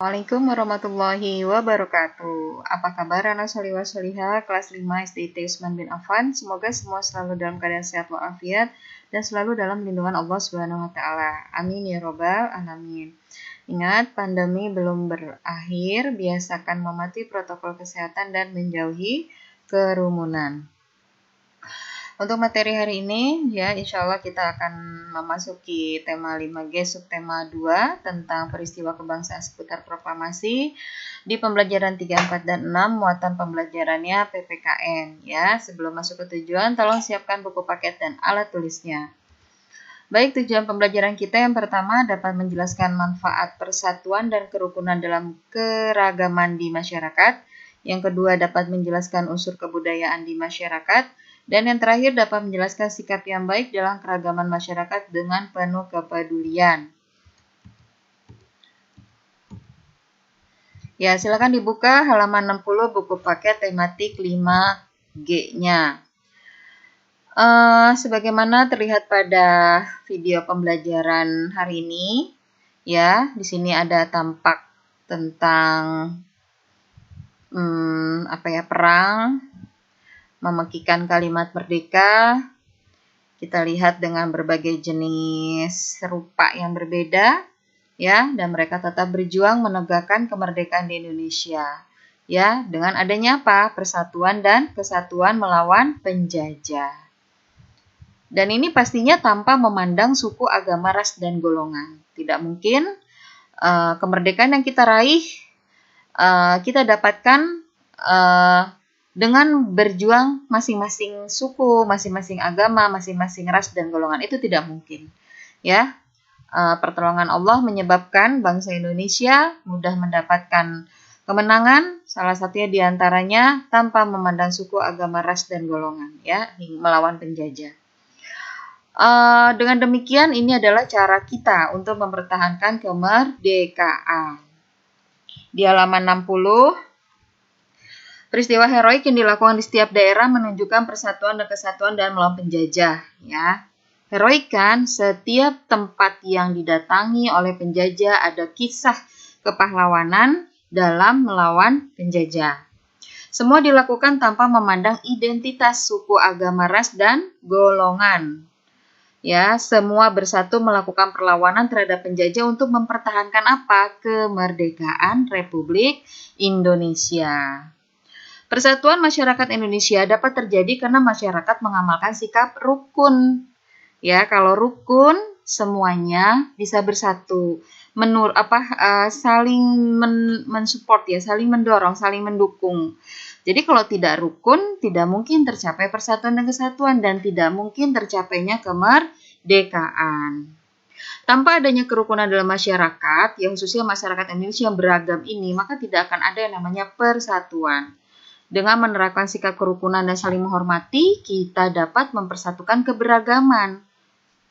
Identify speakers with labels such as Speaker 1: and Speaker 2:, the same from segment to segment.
Speaker 1: Assalamualaikum warahmatullahi wabarakatuh. Apa kabar anak solihah solihah kelas 5 SD Usman bin Affan? Semoga semua selalu dalam keadaan sehat walafiat dan selalu dalam lindungan Allah Subhanahu wa taala. Amin ya robbal alamin. Ingat, pandemi belum berakhir, biasakan mematuhi protokol kesehatan dan menjauhi kerumunan. Untuk materi hari ini, ya insya Allah kita akan memasuki tema 5G subtema 2 tentang peristiwa kebangsaan seputar proklamasi di pembelajaran 3, 4, dan 6, muatan pembelajarannya PPKN. Ya, sebelum masuk ke tujuan, tolong siapkan buku paket dan alat tulisnya. Baik, tujuan pembelajaran kita yang pertama dapat menjelaskan manfaat persatuan dan kerukunan dalam keragaman di masyarakat. Yang kedua dapat menjelaskan unsur kebudayaan di masyarakat. Dan yang terakhir dapat menjelaskan sikap yang baik dalam keragaman masyarakat dengan penuh kepedulian. Ya, silakan dibuka halaman 60 buku paket tematik 5G-nya. Sebagaimana terlihat pada video pembelajaran hari ini, ya, di sini ada tampak tentang perang, memekikan kalimat merdeka. Kita lihat dengan berbagai jenis rupa yang berbeda, ya, dan mereka tetap berjuang menegakkan kemerdekaan di Indonesia, ya, dengan adanya apa? Persatuan dan kesatuan melawan penjajah. Dan ini pastinya tanpa memandang suku, agama, ras, dan golongan. Tidak mungkin kemerdekaan yang kita raih kita dapatkan dengan berjuang masing-masing suku, masing-masing agama, masing-masing ras dan golongan. Itu tidak mungkin. Ya, pertolongan Allah menyebabkan bangsa Indonesia mudah mendapatkan kemenangan. Salah satunya diantaranya tanpa memandang suku, agama, ras dan golongan, ya, melawan penjajah. Dengan demikian, ini adalah cara kita untuk mempertahankan kemerdekaan. Di halaman 60. Peristiwa heroik yang dilakukan di setiap daerah menunjukkan persatuan dan kesatuan dan melawan penjajah. Ya, heroik kan, setiap tempat yang didatangi oleh penjajah ada kisah kepahlawanan dalam melawan penjajah. Semua dilakukan tanpa memandang identitas, suku, agama, ras, dan golongan. Ya, semua bersatu melakukan perlawanan terhadap penjajah untuk mempertahankan apa? Kemerdekaan Republik Indonesia. Persatuan masyarakat Indonesia dapat terjadi karena masyarakat mengamalkan sikap rukun. Ya, kalau rukun semuanya bisa bersatu, saling mensupport ya, saling mendorong, saling mendukung. Jadi kalau tidak rukun, tidak mungkin tercapai persatuan dan kesatuan dan tidak mungkin tercapainya kemerdekaan. Tanpa adanya kerukunan dalam masyarakat, yang khususnya masyarakat Indonesia yang beragam ini, maka tidak akan ada yang namanya persatuan. Dengan menerapkan sikap kerukunan dan saling menghormati, kita dapat mempersatukan keberagaman.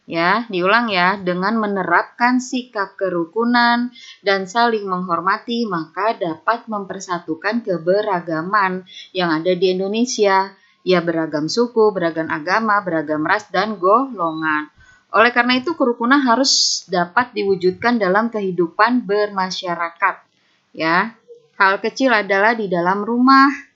Speaker 1: Ya, diulang ya, dengan menerapkan sikap kerukunan dan saling menghormati, maka dapat mempersatukan keberagaman yang ada di Indonesia. Ya, beragam suku, beragam agama, beragam ras dan golongan. Oleh karena itu, kerukunan harus dapat diwujudkan dalam kehidupan bermasyarakat. Ya, hal kecil adalah di dalam rumah.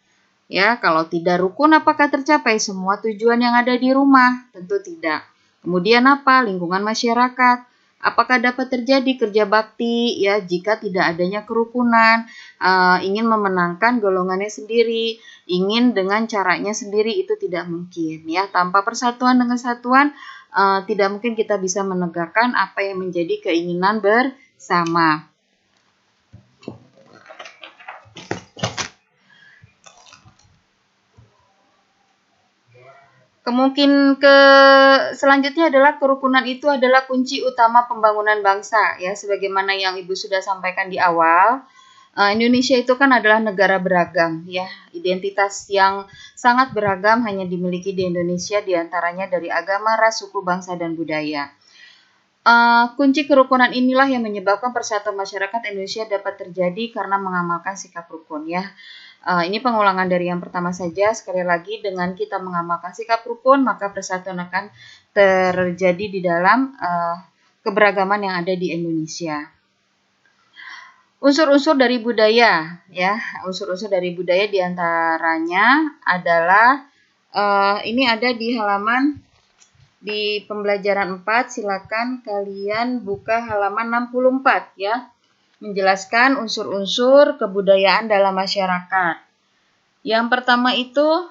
Speaker 1: Ya, kalau tidak rukun apakah tercapai semua tujuan yang ada di rumah? Tentu tidak. Kemudian apa? Lingkungan masyarakat. Apakah dapat terjadi kerja bakti ya jika tidak adanya kerukunan, ingin memenangkan golongannya sendiri, ingin dengan caranya sendiri, itu tidak mungkin ya. Tanpa persatuan dan kesatuan tidak mungkin kita bisa menegakkan apa yang menjadi keinginan bersama. Selanjutnya adalah kerukunan itu adalah kunci utama pembangunan bangsa ya, sebagaimana yang Ibu sudah sampaikan di awal. Indonesia itu kan adalah negara beragam ya, identitas yang sangat beragam hanya dimiliki di Indonesia, diantaranya dari agama, ras, suku, bangsa, dan budaya. Kunci kerukunan inilah yang menyebabkan persatuan masyarakat Indonesia dapat terjadi karena mengamalkan sikap rukun ya. Ini pengulangan dari yang pertama saja. Sekali lagi, dengan kita mengamalkan sikap rukun, maka persatuan akan terjadi di dalam keberagaman yang ada di Indonesia. Unsur-unsur dari budaya, ya, unsur-unsur dari budaya diantaranya adalah ini ada di halaman di pembelajaran 4, silakan kalian buka halaman 64 ya, menjelaskan unsur-unsur kebudayaan dalam masyarakat. Yang pertama itu,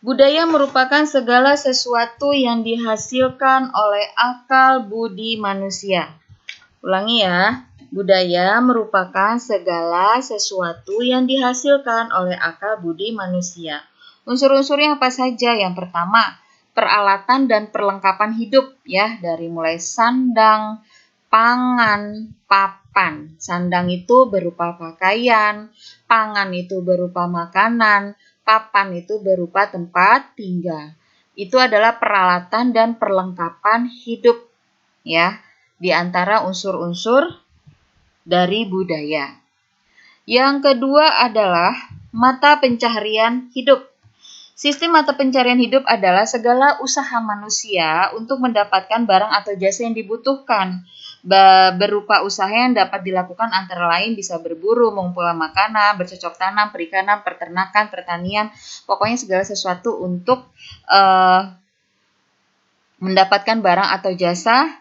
Speaker 1: budaya merupakan segala sesuatu yang dihasilkan oleh akal budi manusia. Ulangi ya, budaya merupakan segala sesuatu yang dihasilkan oleh akal budi manusia. Unsur-unsurnya apa saja? Yang pertama, peralatan dan perlengkapan hidup ya, dari mulai sandang, pangan, papan. Sandang itu berupa pakaian, pangan itu berupa makanan, papan itu berupa tempat tinggal. Itu adalah peralatan dan perlengkapan hidup ya, di antara unsur-unsur dari budaya. Yang kedua adalah mata pencaharian hidup. Sistem mata pencaharian hidup adalah segala usaha manusia untuk mendapatkan barang atau jasa yang dibutuhkan. Berupa usaha yang dapat dilakukan antara lain bisa berburu, mengumpulkan makanan, bercocok tanam, perikanan, peternakan, pertanian, pokoknya segala sesuatu untuk mendapatkan barang atau jasa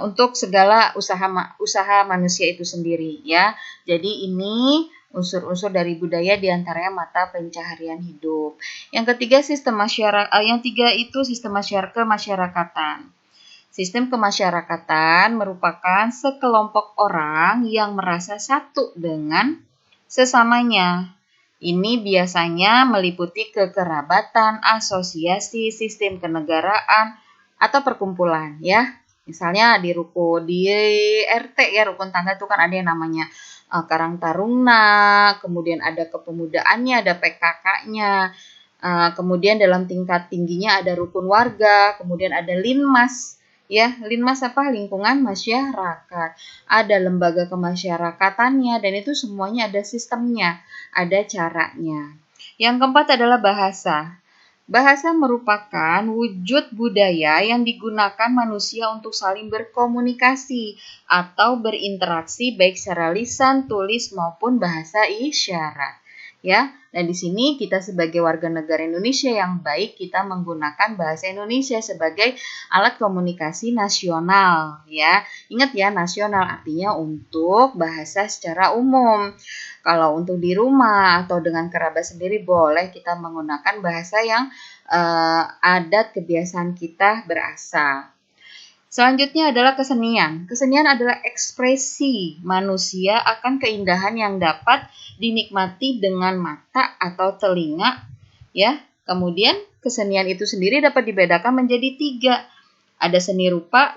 Speaker 1: untuk segala usaha manusia itu sendiri ya. Jadi ini unsur-unsur dari budaya diantaranya mata pencaharian hidup. Yang ketiga sistem kemasyarakatan. Sistem kemasyarakatan merupakan sekelompok orang yang merasa satu dengan sesamanya. Ini biasanya meliputi kekerabatan, asosiasi, sistem kenegaraan, atau perkumpulan ya. Misalnya di RT ya, rukun tangga itu kan ada yang namanya Karang Taruna, kemudian ada kepemudaannya, ada PKK-nya, kemudian dalam tingkat tingginya ada rukun warga, kemudian ada Linmas, ya, Linmas apa? Lingkungan masyarakat, ada lembaga kemasyarakatannya, dan itu semuanya ada sistemnya, ada caranya. Yang keempat adalah bahasa. Bahasa merupakan wujud budaya yang digunakan manusia untuk saling berkomunikasi atau berinteraksi baik secara lisan, tulis maupun bahasa isyarat. Ya, dan di sini kita sebagai warga negara Indonesia yang baik, kita menggunakan bahasa Indonesia sebagai alat komunikasi nasional. Ya, ingat ya, nasional artinya untuk bahasa secara umum. Kalau untuk di rumah atau dengan kerabat sendiri boleh kita menggunakan bahasa yang adat kebiasaan kita berasal. Selanjutnya adalah kesenian. Kesenian adalah ekspresi manusia akan keindahan yang dapat dinikmati dengan mata atau telinga, ya. Kemudian kesenian itu sendiri dapat dibedakan menjadi 3. Ada seni rupa,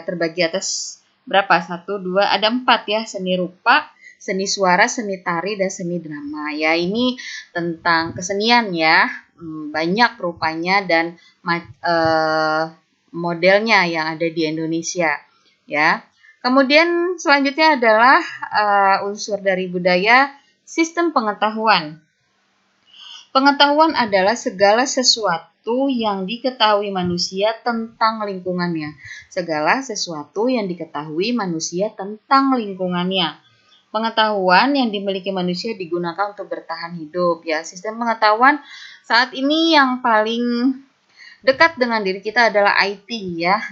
Speaker 1: terbagi atas berapa? 1, 2, ada 4 ya. Seni rupa, seni suara, seni tari, dan seni drama. Ya, ini tentang kesenian ya. Banyak rupanya dan modelnya yang ada di Indonesia ya. Kemudian selanjutnya adalah unsur dari budaya, sistem pengetahuan. Pengetahuan adalah segala sesuatu yang diketahui manusia tentang lingkungannya. Segala sesuatu yang diketahui manusia tentang lingkungannya. Pengetahuan yang dimiliki manusia digunakan untuk bertahan hidup ya. Sistem pengetahuan saat ini yang paling dekat dengan diri kita adalah IT ya,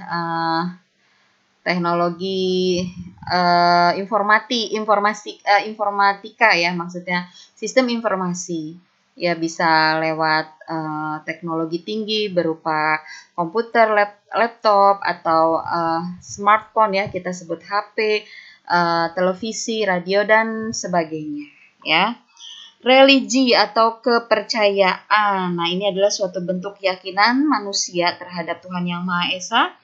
Speaker 1: teknologi informatika ya, maksudnya sistem informasi ya, bisa lewat teknologi tinggi berupa komputer, laptop atau smartphone ya, kita sebut HP, televisi, radio dan sebagainya ya. Religi atau kepercayaan. Nah, ini adalah suatu bentuk keyakinan manusia terhadap Tuhan Yang Maha Esa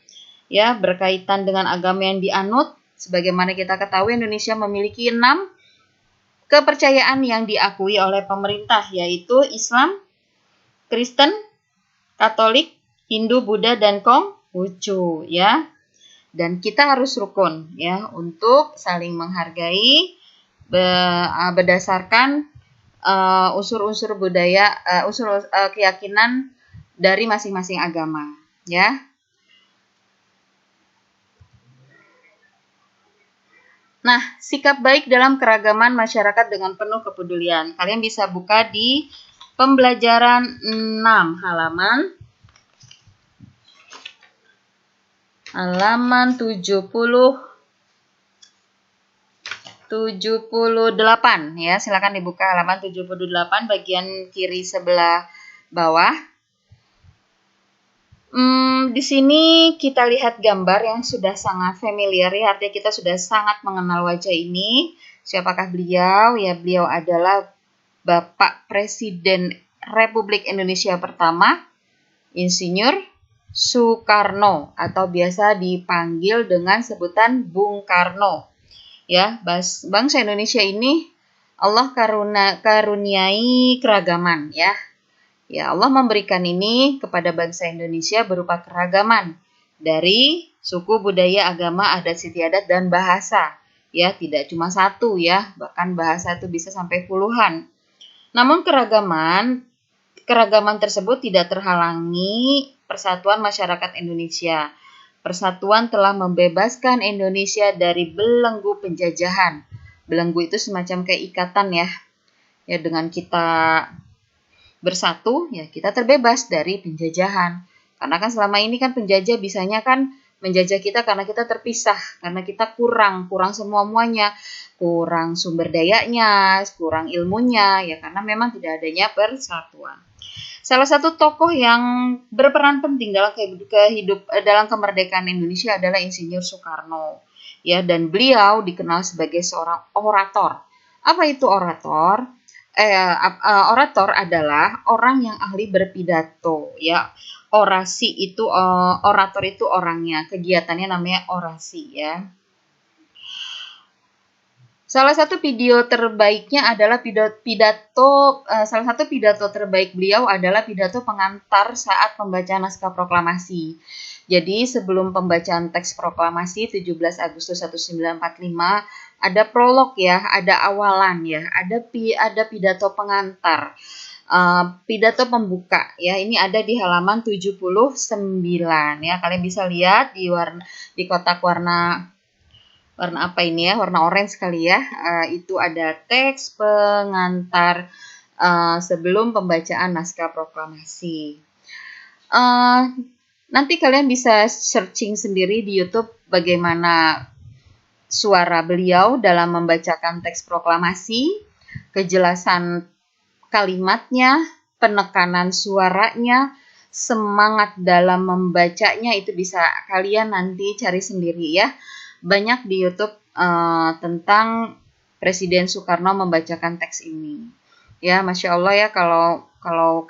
Speaker 1: ya, berkaitan dengan agama yang dianut. Sebagaimana kita ketahui, Indonesia memiliki 6 kepercayaan yang diakui oleh pemerintah, yaitu Islam, Kristen, Katolik, Hindu, Buddha, dan Konghucu ya. Dan kita harus rukun ya untuk saling menghargai berdasarkan unsur-unsur budaya, keyakinan dari masing-masing agama, ya. Nah, sikap baik dalam keragaman masyarakat dengan penuh kepedulian. Kalian bisa buka di pembelajaran 6 halaman 78 ya. Silakan dibuka halaman 78 bagian kiri sebelah bawah. Di sini kita lihat gambar yang sudah sangat familiar ya, artinya kita sudah sangat mengenal wajah ini. Siapakah beliau? Ya, beliau adalah Bapak Presiden Republik Indonesia pertama, Insinyur Soekarno atau biasa dipanggil dengan sebutan Bung Karno. Ya, bangsa Indonesia ini Allah karuniai keragaman ya. Ya, Allah memberikan ini kepada bangsa Indonesia berupa keragaman dari suku, budaya, agama, adat istiadat, dan bahasa. Ya, tidak cuma satu ya, bahkan bahasa itu bisa sampai puluhan. Namun keragaman tersebut tidak terhalangi persatuan masyarakat Indonesia. Persatuan telah membebaskan Indonesia dari belenggu penjajahan. Belenggu itu semacam kayak ikatan ya. Ya, dengan kita bersatu, ya kita terbebas dari penjajahan. Karena kan selama ini kan penjajah bisanya kan menjajah kita karena kita terpisah, karena kita kurang semua-muanya, kurang sumber dayanya, kurang ilmunya, ya karena memang tidak adanya persatuan. Salah satu tokoh yang berperan penting dalam dalam kemerdekaan Indonesia adalah Insinyur Soekarno. Ya, dan beliau dikenal sebagai seorang orator. Apa itu orator? Orator adalah orang yang ahli berpidato ya. Orator itu orangnya, kegiatannya namanya orasi ya. Salah satu video terbaiknya adalah salah satu pidato terbaik beliau adalah pidato pengantar saat pembacaan naskah proklamasi. Jadi sebelum pembacaan teks proklamasi 17 Agustus 1945 ada prolog ya, ada awalan ya, ada pidato pengantar, pidato pembuka ya. Ini ada di halaman 79 ya. Kalian bisa lihat di kotak warna apa ini ya, warna orange kali ya. Itu ada teks pengantar sebelum pembacaan naskah proklamasi. Nanti kalian bisa searching sendiri di YouTube bagaimana suara beliau dalam membacakan teks proklamasi, kejelasan kalimatnya, penekanan suaranya, semangat dalam membacanya, itu bisa kalian nanti cari sendiri ya. Banyak di YouTube tentang Presiden Soekarno membacakan teks ini. Ya, Masya Allah ya, kalau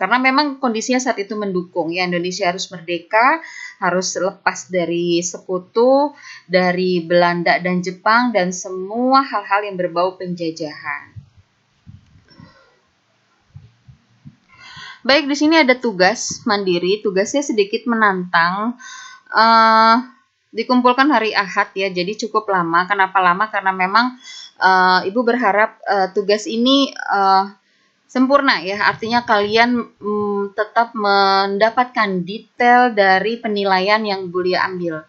Speaker 1: karena memang kondisinya saat itu mendukung ya, Indonesia harus merdeka, harus lepas dari sekutu, dari Belanda dan Jepang dan semua hal-hal yang berbau penjajahan. Baik, di sini ada tugas mandiri, tugasnya sedikit menantang. Dikumpulkan hari Ahad ya, jadi cukup lama. Kenapa lama? Karena memang Ibu berharap tugas ini sempurna ya, artinya kalian tetap mendapatkan detail dari penilaian yang Bu Lia ambil.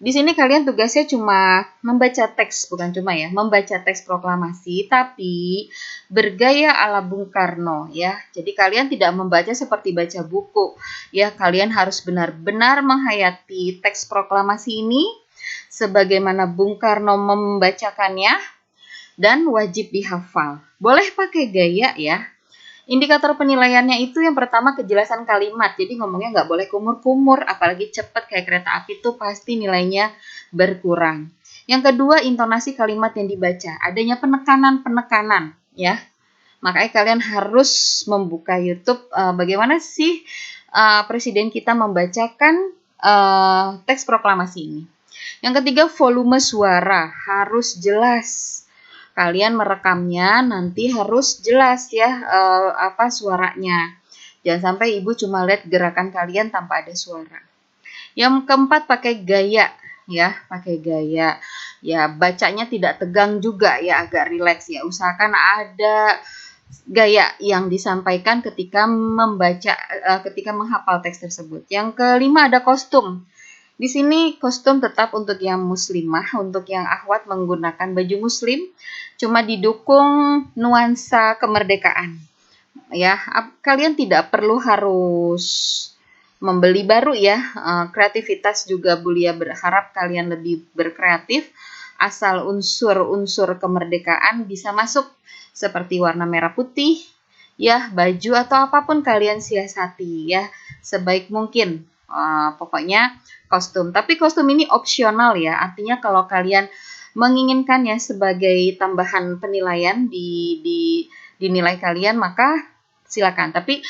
Speaker 1: Di sini kalian tugasnya cuma membaca teks, bukan cuma ya, membaca teks proklamasi, tapi bergaya ala Bung Karno ya. Jadi kalian tidak membaca seperti baca buku ya, kalian harus benar-benar menghayati teks proklamasi ini sebagaimana Bung Karno membacakannya dan wajib dihafal. Boleh pakai gaya ya. Indikator penilaiannya itu yang pertama kejelasan kalimat. Jadi ngomongnya nggak boleh kumur-kumur, apalagi cepat kayak kereta api itu pasti nilainya berkurang. Yang kedua intonasi kalimat yang dibaca. Adanya penekanan-penekanan ya. Makanya kalian harus membuka YouTube bagaimana sih Presiden kita membacakan teks proklamasi ini. Yang ketiga volume suara harus jelas. Kalian merekamnya nanti harus jelas ya suaranya. Jangan sampai Ibu cuma lihat gerakan kalian tanpa ada suara. Yang keempat pakai gaya ya, pakai gaya. Ya, bacanya tidak tegang juga ya, agak rileks ya. Usahakan ada gaya yang disampaikan ketika menghafal teks tersebut. Yang kelima ada kostum. Di sini kostum tetap untuk yang muslimah, untuk yang akhwat menggunakan baju muslim, cuma didukung nuansa kemerdekaan. Ya, kalian tidak perlu harus membeli baru ya. Kreativitas juga Bulia berharap kalian lebih berkreatif, asal unsur-unsur kemerdekaan bisa masuk seperti warna merah putih, ya, baju atau apapun kalian siasati ya sebaik mungkin. Pokoknya kostum. Tapi kostum ini opsional ya. Artinya kalau kalian menginginkannya sebagai tambahan penilaian di nilai kalian, maka silakan. Tapi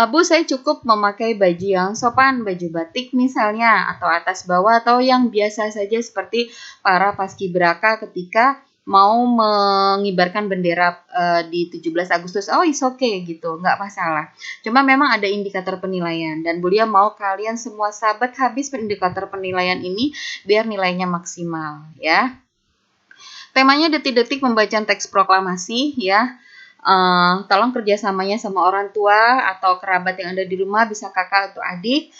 Speaker 1: Bu, saya cukup memakai baju yang sopan, baju batik misalnya, atau atas bawah, atau yang biasa saja seperti para paskibraka ketika mau mengibarkan bendera di 17 Agustus. Oh, it's okay gitu, nggak masalah. Cuma memang ada indikator penilaian, dan Bulia mau kalian semua sahabat habis indikator penilaian ini biar nilainya maksimal ya. Temanya detik-detik membaca teks proklamasi ya. Tolong kerjasamanya sama orang tua atau kerabat yang ada di rumah, bisa kakak atau adik.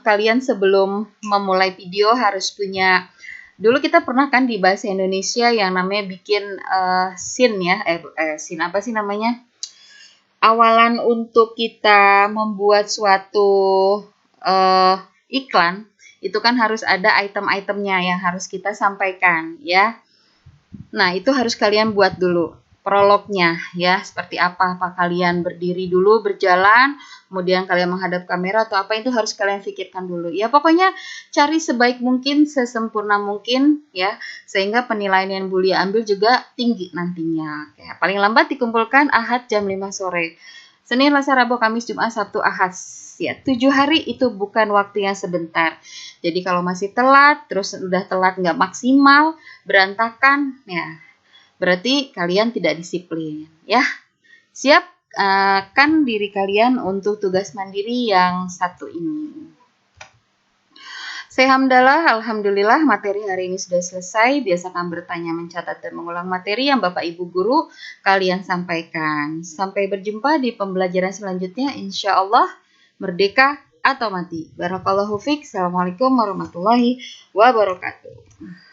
Speaker 1: Kalian sebelum memulai video harus punya, dulu kita pernah kan di bahasa Indonesia yang namanya bikin scene ya, scene apa sih namanya? Awalan untuk kita membuat suatu iklan, itu kan harus ada item-itemnya yang harus kita sampaikan ya. Nah, itu harus kalian buat dulu prolognya ya, seperti apa kalian berdiri dulu, berjalan, kemudian kalian menghadap kamera atau apa, itu harus kalian pikirkan dulu ya. Pokoknya cari sebaik mungkin, sesempurna mungkin ya, sehingga penilaian yang Bulia ambil juga tinggi nantinya ya. Paling lambat dikumpulkan Ahad jam 5 sore, Senin, Selasa, Rabu, Kamis, Jumat, Sabtu, Ahad ya. 7 hari itu bukan waktu yang sebentar. Jadi kalau masih telat, terus udah telat nggak maksimal, berantakan ya, berarti kalian tidak disiplin ya. Siapkan diri kalian untuk tugas mandiri yang satu ini. Alhamdulillah materi hari ini sudah selesai. Biasakan bertanya, mencatat, dan mengulang materi yang Bapak Ibu Guru kalian sampaikan. Sampai berjumpa di pembelajaran selanjutnya, insya Allah. Merdeka atau mati. Barakallahu fiik. Assalamualaikum warahmatullahi wabarakatuh.